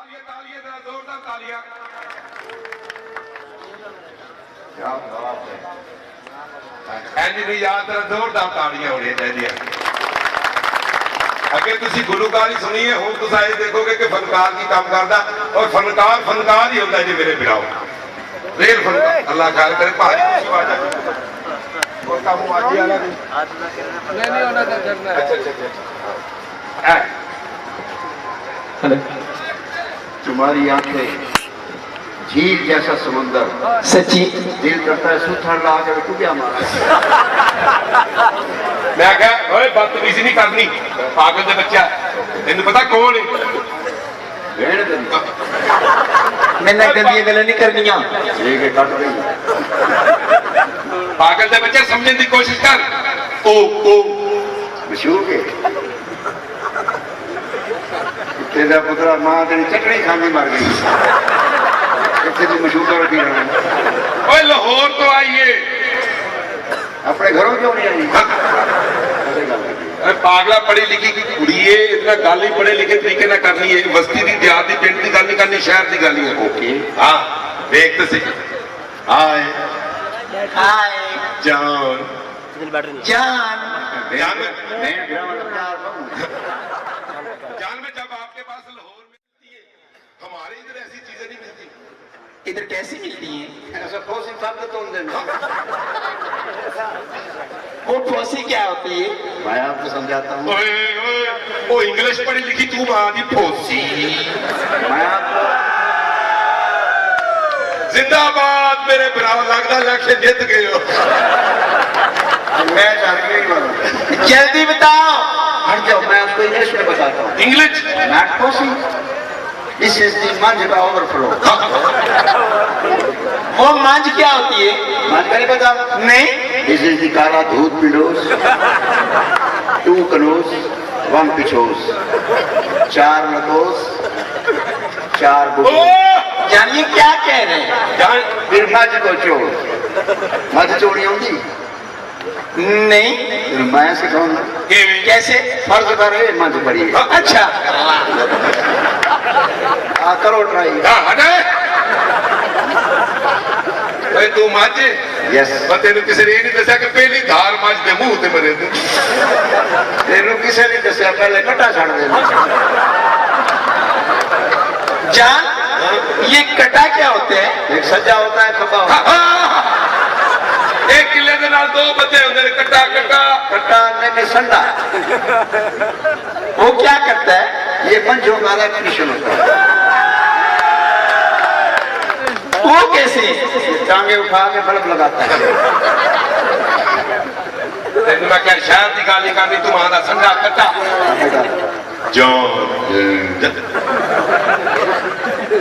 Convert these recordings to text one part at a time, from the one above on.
तालियां तालियां जरा जोरदार तालियां। क्या बात है। ਐਨੀ ਨਹੀਂ ਯਾਦ ਜਰਾ ਜ਼ੋਰਦਾਰ ਤਾੜੀਆਂ ਹੋਣੀਆਂ ਚਾਹੀਦੀਆਂ। ਅੱਗੇ ਤੁਸੀਂ ਗੁਲੂਕਾਰੀ ਸੁਣੀ ਹੈ, ਹੁਣ ਤੁਸੀਂ ਇਹ ਦੇਖੋਗੇ ਕਿ ਫਨਕਾਰ ਕੀ ਕੰਮ ਕਰਦਾ ਔਰ ਫਨਕਾਰ ਫਨਕਾਰ ਹੀ ਹੁੰਦਾ ਜੀ ਮੇਰੇ ਬਿਰਾਓ ਰੇਲ ਫਨਕਾਰ। ਅੱਲਾਹ ਖੈਰ ਕਰੇ ਭਾਜੀ ਤੁਸੀਂ ਆ ਜਾਓ और काम आज ही वाला नहीं होना था करना। अच्छा तुम्हारी आंखें झील जैसा समुंदर, सच्ची दिल करता है सूथर ला के टूटिया मारा। मैं क्या ओए बदतमीजी नहीं करनी पागल दे बच्चा तेन पता कौन है मैंने गंदी गल नहीं करनिया ठीक है कट गई पागल दे बच्चे समझने की कोशिश कर ओ मशहूर के तेरा पुत्रा मां तेरी चटनी खानी मर गई इतने भी मशहूर कर रखी रहना। ओए लाहौर तो आइए अपने घरों क्यों नहीं आई। पागला पढ़ी लिखी की कुड़ी है इतना गल ही पढ़े लिखे तरीके ना करनी है बस्ती की देहात की पिंड की गल नहीं करनी शहर की गल ही है। ओके हाँ देख तो सही हाय हाय जान जान जान मैं जान में जब आपके पास लाहौर मिलती है हमारे इधर ऐसी चीजें नहीं मिलती। इधर कैसी मिलती हैं? ऐसा फोसी शब्द तो वो फौसी क्या होती है? मैं आपको समझाता हूँ। ओए ओए वो इंग्लिश पढ़ी लिखी तू मां दी फोसी। मैं आपको जिंदाबाद मेरे भराव लगता इलेक्शन जीत गए हो। मैं जानने ही वाला जल्दी बताओ। हट जाओ मैं आपको इंग्लिश में बताता हूँ। English not foci this is the मंज का ओवरफ्लो। वो मांझ क्या होती है? मंज का नहीं पता नहीं दिस इज द काला दूध पिंडोस टू कनोस वन पिछोस चार लकोस चार ओ बुकोस। जानिए क्या कह रहे हैं? जान फिर मज को चोर मज चोरी होगी नहीं फिर मैं सिखाऊंगा कैसे? फर्ज करे मज पड़ी अच्छा करो ट्राई। हटे ओए तू मज यस पर तेन किसी ने नहीं दसिया कि पहली धार मज के मुंह ते मरे तू तेन किसी ने दसिया पहले कट्टा छड़ देना। जान ये कटा क्या होते हैं? एक सज्जा होता है खब्बा होता है। एक किले के नाल दो बच्चे होते हैं कट्टा कट्टा कट्टा ने संडा वो क्या करता है? ये मंझों का कंडीशन होता है। वो कैसे? टांगे उठा के बल्ब लगाता है। तेन मैं क्या शहर की गाली करनी तू मां दा संडा कट्टा जान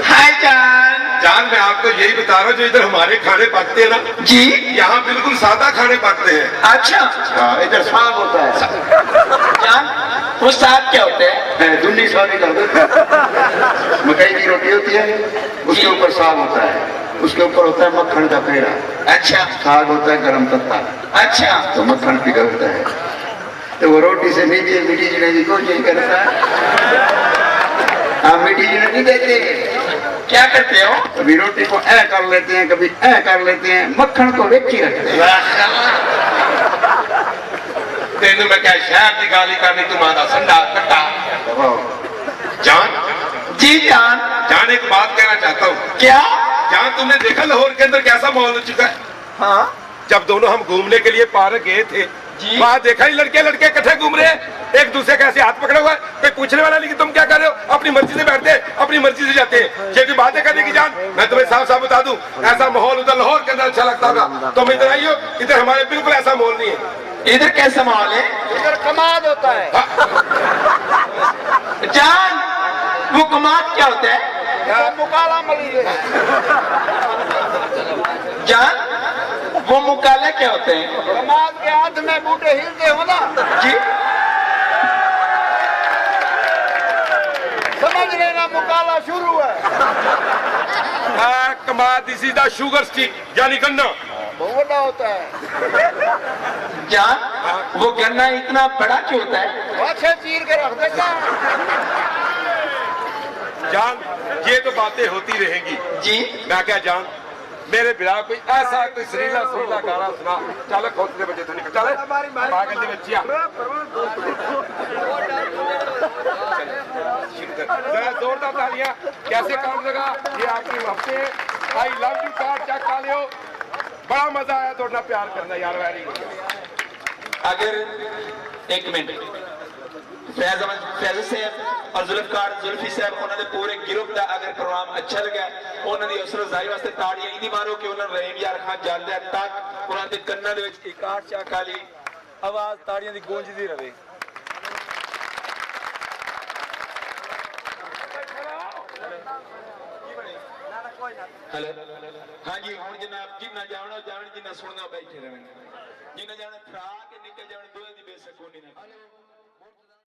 हाय जान। जान मैं आपको यही बता रहा हूँ जो इधर हमारे खाने पकते हैं ना जी यहाँ बिल्कुल सादा खाने पकते हैं। अच्छा हाँ इधर साग होता है। जान वो साग क्या होते हैं? दुन्नी सागी कर दो। मकई की रोटी होती है उसके ऊपर साग होता है उसके ऊपर होता है मक्खन का पेड़ा। अच्छा साग होता है गरम पत्ता अच्छा तो मक्खन पिघलता है तो वो रोटी से मीठी मीठी जीने की कोशिश करता है। हाँ मीठी जीने नहीं देते क्या करते हो? कभी रोटी को ऐ कर लेते हैं कभी ऐ कर लेते हैं मक्खन को वेखी रखते हैं। तेन मैं क्या शहर की गाली करनी तू मां दा संडा कट्टा जान जी जान। जान एक बात कहना चाहता हूँ क्या? जान तुमने देखा लाहौर के अंदर कैसा माहौल हो चुका है। हाँ जब दोनों हम घूमने के लिए पार्क गए थे जी। वहाँ देखा ही लड़के लड़के इकट्ठे घूम रहे हैं एक दूसरे का ऐसे हाथ पकड़ा हुआ है कोई पूछने वाला नहीं कि तुम क्या कर रहे हो अपनी मर्जी से बैठते हैं अपनी मर्जी से जाते हैं ये भी बातें करने की जान मैं तुम्हें साफ साफ बता दूं ऐसा माहौल उधर लाहौर के अंदर अच्छा लगता होगा तुम इधर आइयो इधर हमारे बिल्कुल ऐसा माहौल नहीं है। इधर कैसा माहौल है? इधर कमाद होता है। जान वो कमाद क्या होता है? मुकाला मली जान वो मुकाले क्या होते हैं? कमाद के हाथ में बूटे हिलते हो ना जी समझ लेना मुकाला शुरू है। कमाल this is the sugar stick यानी गन्ना बहुत बड़ा होता है। जान वो गन्ना इतना बड़ा क्यों होता है? अच्छे चीर के रख देता जान ये तो बातें होती रहेंगी। जी मैं क्या जान मेरे बिना कोई ऐसा कोई सरीला सरीला गाना सुना। चल खोते बच्चे तो निकल चल पागल दे बच्चिया जरा जोरदार तालियां। कैसे काम लगा ये आपकी मोहब्बतें। I love you card check कर लियो। बड़ा मजा आया थोड़ा प्यार करना यार। Very good. अगर एक मिनट फैज अहमद फैज साहब और जुल्फकार जुल्फी साहब उन्होंने पूरे ग्रुप का अगर प्रोग्राम अच्छा लगा उन्होंने हौसला अफजाई वास्ते ताड़ियां इंदी मारो कि उन्होंने रहीम यार खान जलदा तक उन्होंने कन्ना दे विच इकाट चाक वाली आवाज ताड़ियां दी गूंजदी रहे। हेलो हाँ जी हुण जनाब जिन्ना जावना जावण जिन्ना सुनना बैठे रहना जिन्ना जावना फ्रा के निकल जावण दोए दी बेसकूनी ना।